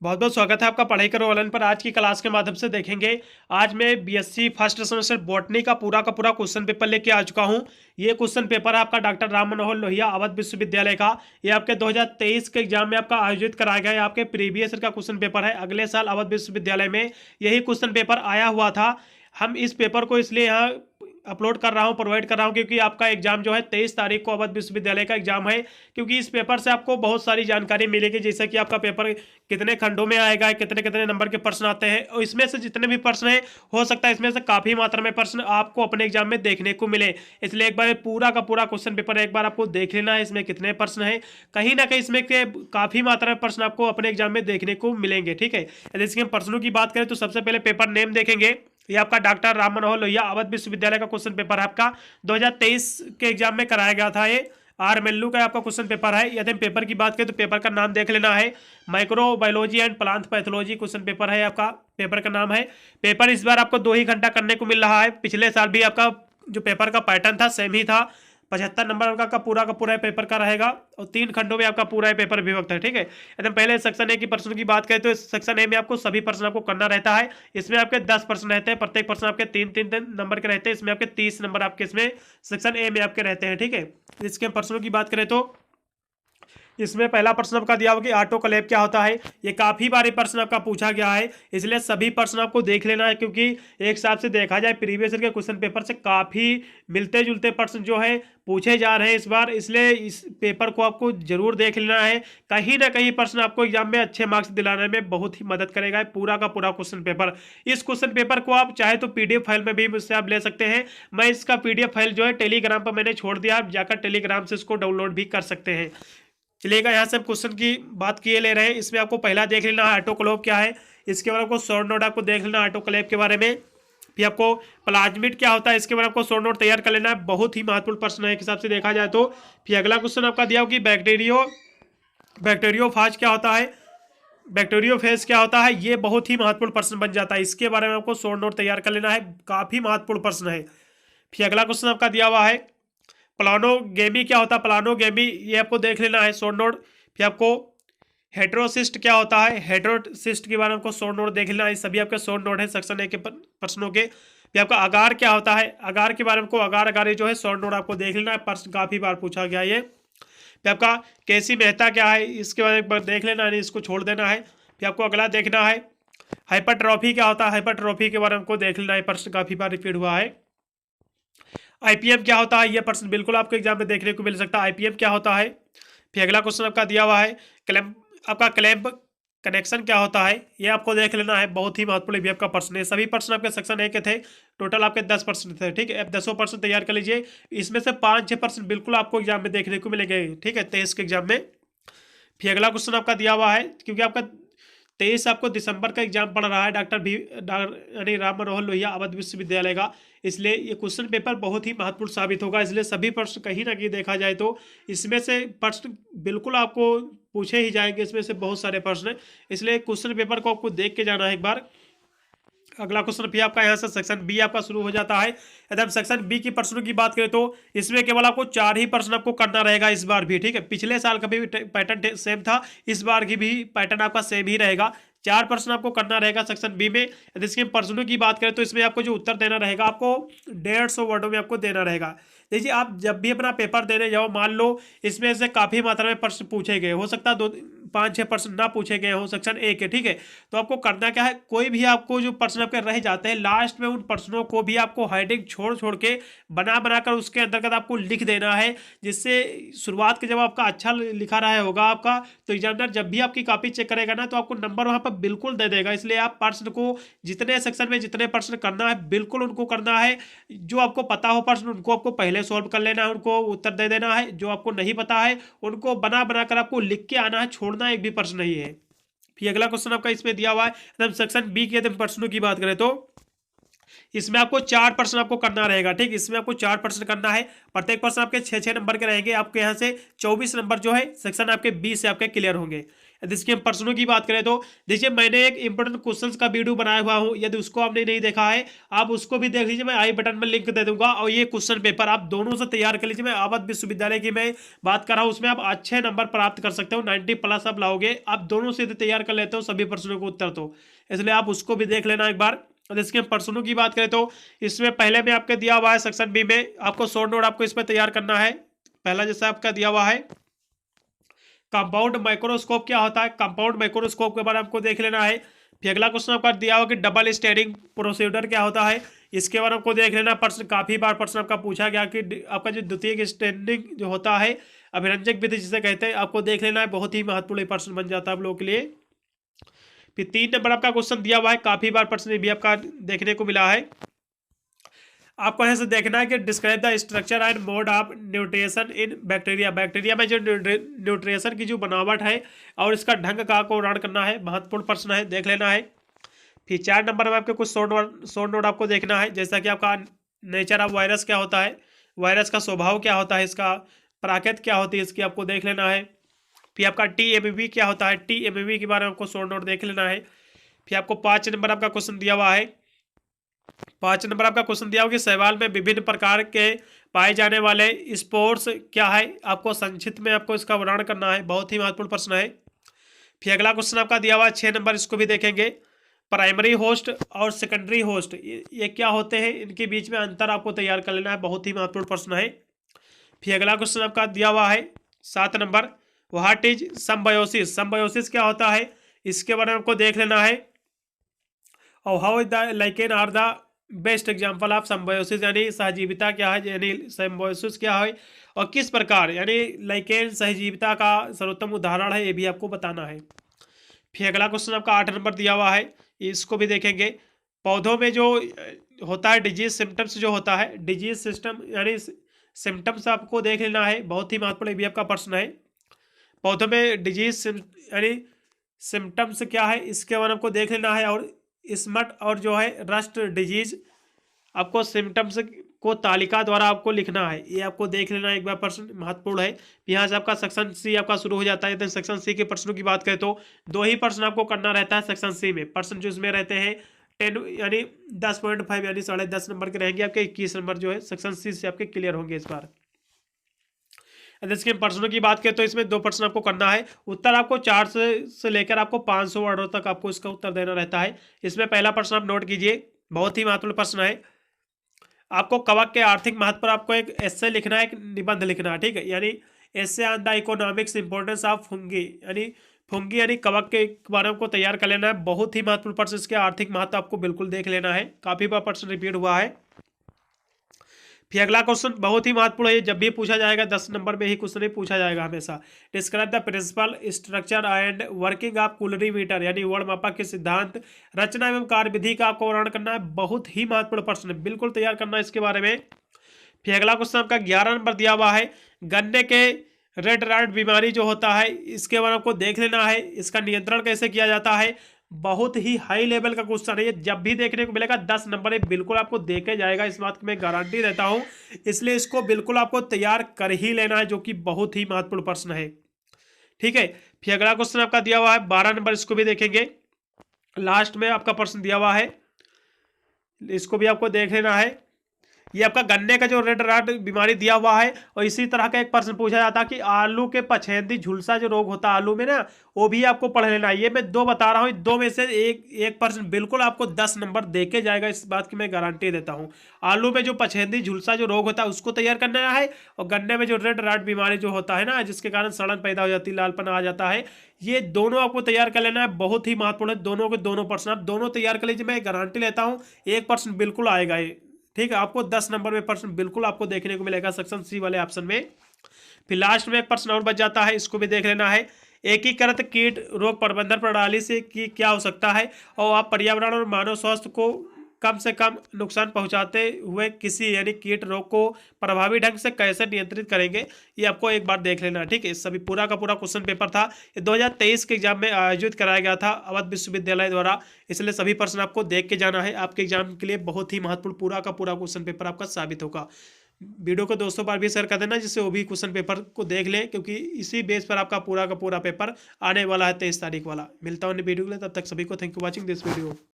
बहुत बहुत स्वागत है आपका पढ़ाई करो ऑनलाइन पर। आज की क्लास के माध्यम से देखेंगे। आज मैं बीएससी फर्स्ट सेमेस्टर बॉटनी का पूरा क्वेश्चन पेपर लेके आ चुका हूं। ये क्वेश्चन पेपर है आपका डॉक्टर राम मनोहर लोहिया अवध विश्वविद्यालय का। ये आपके 2023 के एग्जाम में आपका आयोजित कराया गया है। आपके प्रीवियस ईयर का क्वेश्चन पेपर है। अगले साल अवध विश्वविद्यालय में यही क्वेश्चन पेपर आया हुआ था। हम इस पेपर को इसलिए यहाँ अपलोड कर रहा हूँ, प्रोवाइड कर रहा हूँ, क्योंकि आपका एग्जाम जो है 23 तारीख को अवध विश्वविद्यालय का एग्जाम है। क्योंकि इस पेपर से आपको बहुत सारी जानकारी मिलेगी, जैसे कि आपका पेपर कितने खंडों में आएगा, कितने कितने नंबर के प्रश्न आते हैं, और इसमें से जितने भी प्रश्न हैं हो सकता है इसमें से काफ़ी मात्रा में प्रश्न आपको अपने एग्जाम में देखने को मिले। इसलिए एक बार पूरा का पूरा क्वेश्चन पेपर एक बार आपको देख लेना है, इसमें कितने प्रश्न हैं। कहीं ना कहीं इसमें के काफ़ी मात्रा में प्रश्न आपको अपने एग्जाम में देखने को मिलेंगे। ठीक है, यदि इसके हम प्रश्नों की बात करें तो सबसे पहले पेपर नेम देखेंगे। ये आपका डॉक्टर राम मनोहर लोहिया अवध विश्वविद्यालय का क्वेश्चन पेपर है। आपका 2023 के एग्जाम में कराया गया था। ये आर का आपका क्वेश्चन पेपर है। यदि हम पेपर की बात करें तो पेपर का नाम देख लेना है, microbiology and plant pathology question paper है। आपका पेपर का नाम है। पेपर इस बार आपको 2 ही घंटा करने को मिल रहा है। पिछले साल भी आपका जो पेपर का पैटर्न था सेम ही था। 75 नंबर का पूरा पेपर का रहेगा और 3 खंडों में आपका पूरा पेपर विभक्त है। ठीक है, एकदम पहले सेक्शन ए की प्रश्नों की बात करें तो सेक्शन ए में आपको सभी प्रश्न आपको करना रहता है। इसमें आपके 10 प्रश्न रहते हैं, प्रत्येक प्रश्न आपके 3-3 नंबर के रहते हैं। इसमें आपके 30 नंबर आपके इसमें सेक्शन ए में आपके रहते हैं। ठीक है, इसके प्रश्नों की बात करें तो इसमें पहला प्रश्न आपका दिया हुआ कि ऑटोक्लेव क्या होता है। ये काफ़ी बार प्रश्न आपका पूछा गया है, इसलिए सभी प्रश्न आपको देख लेना है, क्योंकि एक हिसाब से देखा जाए प्रीवियस ईयर के क्वेश्चन पेपर से काफ़ी मिलते जुलते प्रश्न जो है पूछे जा रहे हैं इस बार। इसलिए इस पेपर को आपको जरूर देख लेना है। कहीं ना कहीं प्रश्न आपको एग्जाम में अच्छे मार्क्स दिलाने में बहुत ही मदद करेगा पूरा का पूरा क्वेश्चन पेपर। इस क्वेश्चन पेपर को आप चाहे तो पीडीएफ फाइल में भी मुझसे आप ले सकते हैं। मैं इसका पीडीएफ फाइल जो है टेलीग्राम पर मैंने छोड़ दिया, आप जाकर टेलीग्राम से इसको डाउनलोड भी कर सकते हैं। चलिएगा, यहाँ से हम क्वेश्चन की बात किए ले रहे हैं। इसमें आपको पहला देख लेना है ऑटोक्लेव क्या है। इसके बारे में आपको शॉर्ट नोट आपको देख लेना है ऑटोक्लेव के बारे में। फिर आपको प्लाज्मिड क्या होता है इसके बारे में आपको शॉर्ट नोट तैयार कर लेना है। बहुत ही महत्वपूर्ण प्रश्न है एक हिसाब से देखा जाए तो। फिर अगला क्वेश्चन आपका दिया हो कि बैक्टीरियोफाज क्या होता है, बैक्टीरियोफेज क्या होता है। ये बहुत ही महत्वपूर्ण प्रश्न बन जाता है। इसके बारे में आपको शॉर्ट नोट तैयार कर लेना है, काफ़ी महत्वपूर्ण प्रश्न है। फिर अगला क्वेश्चन आपका दिया हुआ है प्लानोगेमी क्या होता है। प्लानोगेमी ये आपको देख लेना है शॉर्ट नोट। फिर आपको हेटेरोसिस्ट क्या होता है, हेटेरोसिस्ट के बारे में आपको शॉर्ट नोट देख लेना है। सभी आपके शॉर्ट नोट है सेक्शन ए के प्रश्नों के। फिर आपका अगार क्या होता है, अगार के बारे में आपको अगार ये जो है शॉर्ट नोट आपको देख लेना है, प्रश्न काफ़ी बार पूछा गया ये। फिर आपका केसी मेहता क्या है, इसके बारे में देख लेना है, इसको छोड़ देना है। फिर आपको अगला देखना है हाइपरट्रॉफी क्या होता है। हाइपरट्रॉफी के बारे में आपको देख लेना है, प्रश्न काफ़ी बार रिपीट हुआ है। आईपीएम क्या होता है, ये प्रश्न बिल्कुल आपको एग्जाम में देखने को मिल सकता है। आईपीएम क्या होता है। फिर अगला क्वेश्चन आपका दिया हुआ है क्लैंप कनेक्शन क्या होता है, ये आपको देख लेना है। बहुत ही महत्वपूर्ण भी आपका प्रश्न है। सभी प्रश्न आपके सेक्शन ए के थे, टोटल आपके 10 प्रश्न थे। ठीक है, अब 10 प्रश्न तैयार कर लीजिए। इसमें से 5-6 प्रश्न बिल्कुल आपको एग्जाम में देखने को मिलेंगे। ठीक है, 23 के एग्जाम में। फिर अगला क्वेश्चन आपका दिया हुआ है, क्योंकि आपका 23 आपको दिसंबर का एग्जाम पड़ रहा है यानी राम मनोहर लोहिया अवध विश्वविद्यालय का, इसलिए ये क्वेश्चन पेपर बहुत ही महत्वपूर्ण साबित होगा। इसलिए सभी प्रश्न कहीं ना कहीं देखा जाए तो इसमें से प्रश्न बिल्कुल आपको पूछे ही जाएंगे। इसमें से बहुत सारे प्रश्न, इसलिए क्वेश्चन पेपर को आपको देख के जाना है एक बार। अगला क्वेश्चन फिर आपका यहाँ से सेक्शन बी आपका शुरू हो जाता है। यदि हम सेक्शन बी की प्रश्नों की बात करें तो इसमें केवल आपको 4 ही प्रश्न आपको करना रहेगा इस बार भी। ठीक है, पिछले साल का भी पैटर्न सेम था, इस बार की भी पैटर्न आपका सेम ही रहेगा। 4 प्रश्न आपको करना रहेगा सेक्शन बी में। यदि इसके प्रश्नों की बात करें तो इसमें आपको जो उत्तर देना रहेगा आपको 150 वर्डों में आपको देना रहेगा। देखिए, आप जब भी अपना पेपर देने जाओ, मान लो इसमें से काफ़ी मात्रा में प्रश्न पूछे गए, हो सकता है 5-6 प्रश्न ना पूछे गए हो सेक्शन ए के। ठीक है, तो आपको करना क्या है, कोई भी आपको जो प्रश्न आपके रह जाते हैं लास्ट में उन प्रश्नों को भी आपको हेडिंग छोड़ छोड़ के बनाकर उसके अंतर्गत आपको लिख देना है, जिससे शुरुआत के जब आपका अच्छा लिखा रहा होगा आपका, तो एग्जामिनर जब भी आपकी कॉपी चेक करेगा ना तो आपको नंबर वहाँ पर बिल्कुल दे देगा। इसलिए आप प्रश्न को जितने सेक्शन में जितने प्रश्न करना है बिल्कुल उनको करना है। जो आपको पता हो प्रश्न उनको आपको पहले सॉल्व कर लेना है, उनको उत्तर दे देना है। जो आपको नहीं पता है उनको बनाकर आपको लिख के आना है, छोड़ना एक भी प्रश्न नहीं है। फिर अगला क्वेश्चन आपका इसमें दिया हुआ है, एकदम सेक्शन बी के एकदम प्रश्नों की बात करें तो इसमें आपको 4 प्रश्न आपको करना रहेगा। ठीक, इसमें आपको 4 प्रश्न करना है। प्रत्येक प्रश्न आपके 6-6 नंबर के रहेंगे। आपके यहाँ से 24 नंबर जो है सेक्शन आपके बी से आपके क्लियर होंगे। यदि इसके हम प्रश्नों की बात करें तो देखिए मैंने एक इंपॉर्टेंट क्वेश्चंस का वीडियो बनाया हुआ हूँ, यदि उसको आपने नहीं देखा है आप उसको भी देख लीजिए, मैं आई बटन में लिंक दे दूंगा। और ये क्वेश्चन पेपर आप दोनों से तैयार कर लीजिए। मैं अवध विश्वविद्यालय की मैं बात कर रहा हूँ, उसमें आप अच्छे नंबर प्राप्त कर सकते हो, 90+ आप लाओगे। आप दोनों से तैयार कर लेते हो सभी प्रश्नों को उत्तर, तो इसलिए आप उसको भी देख लेना एक बार। और इसके प्रश्नों की बात करें तो इसमें पहले में आपके दिया हुआ है सेक्शन बी में आपको शॉर्ट नोट आपको इसमें तैयार करना है। पहला जैसा आपका दिया हुआ है कंपाउंड माइक्रोस्कोप क्या होता है, कंपाउंड माइक्रोस्कोप के बारे में आपको देख लेना है। फिर अगला क्वेश्चन आपका दिया हुआ कि डबल स्टेरिंग प्रोसीडर क्या होता है, इसके बारे में आपको देख लेना। प्रश्न काफी बार प्रश्न आपका पूछा गया कि आपका जो द्वितीयक स्टेरिंग जो होता है अभिरंजक विधि जिसे कहते हैं, आपको देख लेना है। बहुत ही महत्वपूर्ण प्रश्न बन जाता है आप लोगों के लिए। फिर 3 नंबर आपका क्वेश्चन दिया हुआ है, काफी बार प्रश्न भी आपका देखने को मिला है। आपको यहाँ से देखना है कि describe the structure and mode of nutrition in bacteria. Bacteria में जो न्यूट्रिशन की जो बनावट है और इसका ढंग का आपको वर्णन करना है, महत्वपूर्ण प्रश्न है, देख लेना है। फिर 4 नंबर में आपके कुछ शॉर्ट नोट आपको देखना है, जैसा कि आपका नेचर ऑफ वायरस क्या होता है, वायरस का स्वभाव क्या होता है, इसका प्रकृति क्या होती है, इसकी आपको देख लेना है। फिर आपका TMV क्या होता है, TMV के बारे में आपको शॉर्ट नोट देख लेना है। फिर आपको 5 नंबर आपका क्वेश्चन दिया हुआ है, 5 नंबर आपका क्वेश्चन दिया होगा कि शैवाल में विभिन्न प्रकार के पाए जाने वाले स्पोर्स क्या है, आपको संक्षिप्त में आपको इसका वर्णन करना है, बहुत ही महत्वपूर्ण प्रश्न है। फिर अगला क्वेश्चन आपका दिया हुआ है 6 नंबर, इसको भी देखेंगे। प्राइमरी होस्ट और सेकेंडरी होस्ट ये क्या होते हैं, इनके बीच में अंतर आपको तैयार कर लेना है, बहुत ही महत्वपूर्ण प्रश्न है। फिर अगला क्वेश्चन आपका दिया हुआ है 7 number, what is symbiosis, symbiosis क्या होता है, इसके बारे में आपको देख लेना है। और how is the lichen are the best example of symbiosis, यानी सहजीविता क्या है, यानी सिम्बायोसिस क्या है और किस प्रकार, यानी लाइकेन सहजीविता का सर्वोत्तम उदाहरण है, ये भी आपको बताना है। फिर अगला क्वेश्चन आपका 8 नंबर दिया हुआ है, इसको भी देखेंगे। पौधों में जो होता है डिजीज सिम्टम्स जो होता है, डिजीज सिस्टम यानी सिम्टम्स आपको देख लेना है, बहुत ही महत्वपूर्ण भी आपका प्रश्न है। पौधों में डिजीज यानी सिम्टम्स क्या है, इसके बारे में आपको देख लेना है। और स्मट और जो है रस्ट डिजीज आपको सिम्टम्स को तालिका द्वारा आपको लिखना है, ये आपको देख लेना एक बार, प्रश्न महत्वपूर्ण है। यहाँ से आपका सेक्शन सी आपका शुरू हो जाता है। तो सेक्शन सी के प्रश्नों की बात करें तो 2 ही प्रश्न आपको करना रहता है सेक्शन सी में। प्रश्न जो इसमें रहते हैं 10 यानी 10.5 यानी 10.5 नंबर के रहेंगे आपके, 21 नंबर जो है सेक्शन सी से आपके क्लियर होंगे इस बार। इसके प्रश्नों की बात करें तो इसमें 2 प्रश्न आपको करना है, उत्तर आपको 4 से लेकर आपको 500 वर्डों तक आपको इसका उत्तर देना रहता है। इसमें पहला प्रश्न आप नोट कीजिए, बहुत ही महत्वपूर्ण प्रश्न है। आपको कवक के आर्थिक महत्व पर आपको एक एस्से लिखना है, एक निबंध लिखना है, ठीक है, यानी essay on the economics importance of fungi, यानी फंगी यानी कवक के बारे में आपको तैयार कर लेना है। बहुत ही महत्वपूर्ण प्रश्न, इसके आर्थिक महत्व आपको बिल्कुल देख लेना है, काफी बार प्रश्न रिपीट हुआ है। फिर अगला क्वेश्चन बहुत ही महत्वपूर्ण है, जब भी पूछा जाएगा 10 नंबर में ही क्वेश्चन पूछा जाएगा हमेशा। Describe the principle structure and working of colorimeter, यानी वर्णमापक के सिद्धांत, रचना एवं कार्यविधि का आपको वर्णन करना है, बहुत ही महत्वपूर्ण प्रश्न है, बिल्कुल तैयार करना है इसके बारे में। फिर अगला क्वेश्चन आपका 11 नंबर दिया हुआ है, गन्ने के रेड रॉट बीमारी जो होता है इसके बारे में आपको देख लेना है, इसका नियंत्रण कैसे किया जाता है, बहुत ही हाई लेवल का क्वेश्चन है ये, जब भी देखने को मिलेगा 10 नंबर बिल्कुल आपको देके जाएगा, इस बात की मैं गारंटी देता हूं, इसलिए इसको बिल्कुल आपको तैयार कर ही लेना है, जो कि बहुत ही महत्वपूर्ण प्रश्न है, ठीक है। फिर अगला क्वेश्चन आपका दिया हुआ है 12 नंबर, इसको भी देखेंगे, लास्ट में आपका प्रश्न दिया हुआ है, इसको भी आपको देख लेना है। ये आपका गन्ने का जो रेड रॉट बीमारी दिया हुआ है, और इसी तरह का एक प्रश्न पूछा जाता है कि आलू के पछेंदी झुलसा जो रोग होता है आलू में ना, वो भी आपको पढ़ लेना है। ये मैं 2 बता रहा हूँ, 2 में से एक प्रश्न बिल्कुल आपको 10 नंबर देके जाएगा, इस बात की मैं गारंटी देता हूँ। आलू में जो पछेंदी झुलसा जो रोग होता है उसको तैयार करना है, और गन्ने में जो रेड रॉट बीमारी जो होता है ना, जिसके कारण सड़न पैदा हो जाती है, लालपन आ जाता है, ये दोनों आपको तैयार कर लेना है, बहुत ही महत्वपूर्ण है। दोनों के दोनों प्रश्न आप दोनों तैयार कर लीजिए, मैं गारंटी लेता हूँ 1 प्रश्न बिल्कुल आएगा ये, ठीक है। आपको 10 नंबर में प्रश्न बिल्कुल आपको देखने को मिलेगा सेक्शन सी वाले ऑप्शन में। फिर लास्ट में एक प्रश्न और बच जाता है, इसको भी देख लेना है, एकीकृत कीट रोग प्रबंधन प्रणाली से की क्या हो सकता है, और आप पर्यावरण और मानव स्वास्थ्य को कम से कम नुकसान पहुंचाते हुए किसी यानी कीट रोग को प्रभावी ढंग से कैसे नियंत्रित करेंगे, ये आपको एक बार देख लेना, ठीक है। सभी पूरा का पूरा क्वेश्चन पेपर था, ये 2023 के एग्जाम में आयोजित कराया गया था अवध विश्वविद्यालय द्वारा, इसलिए सभी प्रश्न आपको देख के जाना है, आपके एग्जाम के लिए बहुत ही महत्वपूर्ण पूरा का पूरा क्वेश्चन पेपर आपका साबित होगा। वीडियो को दोस्तों पर भी शेयर कर देना, जिससे वो भी क्वेश्चन पेपर को देख लें, क्योंकि इसी बेस पर आपका पूरा का पूरा पेपर आने वाला है 23 तारीख वाला। मिलता हूँ वीडियो के लिए, तब तक सभी को thank you watching this video.